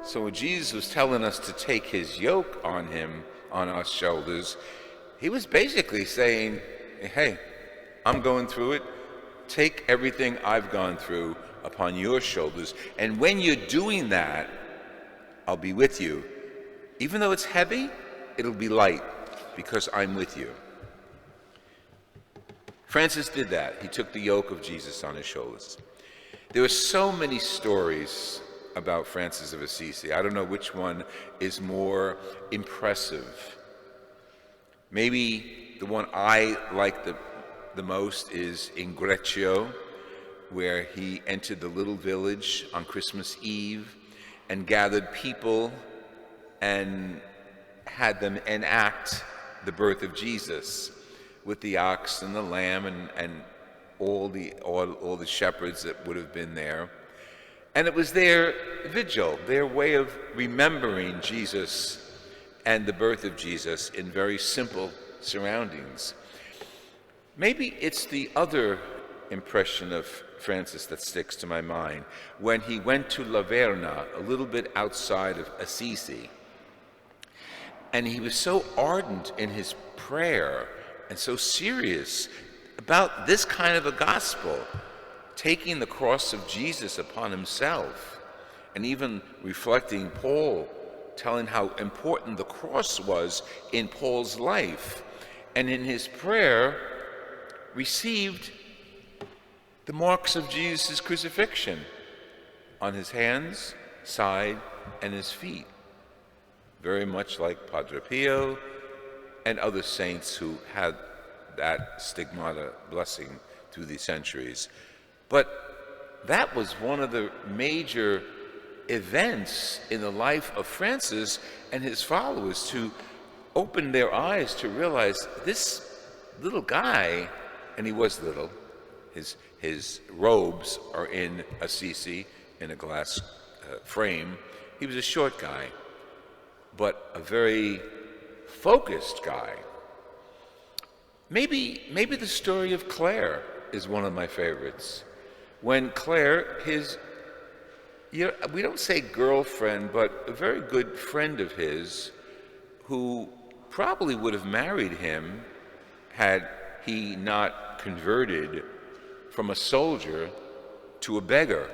So when Jesus was telling us to take his yoke on him, on our shoulders, he was basically saying, hey, I'm going through it. Take everything I've gone through upon your shoulders. And when you're doing that, I'll be with you. Even though it's heavy, it'll be light because I'm with you. Francis did that. He took the yoke of Jesus on his shoulders. There are so many stories about Francis of Assisi. I don't know which one is more impressive. Maybe the one I like the most is in Greccio, where he entered the little village on Christmas Eve and gathered people and had them enact the birth of Jesus with the ox and the lamb and all the shepherds that would have been there. And it was their vigil, their way of remembering Jesus and the birth of Jesus in very simple surroundings. Maybe it's the other impression of Francis that sticks to my mind, when he went to La Verna, a little bit outside of Assisi, and he was so ardent in his prayer and so serious about this kind of a gospel, taking the cross of Jesus upon himself, and even reflecting Paul, telling how important the cross was in Paul's life, and in his prayer received the marks of Jesus' crucifixion on his hands, side, and his feet, very much like Padre Pio and other saints who had that stigmata blessing through the centuries. But that was one of the major events in the life of Francis and his followers, to open their eyes to realize this little guy, and he was little, his robes are in Assisi in a glass frame. He was a short guy, but a very focused guy. Maybe the story of Claire is one of my favorites. When Claire, we don't say girlfriend, but a very good friend of his, who probably would have married him had he not converted from a soldier to a beggar.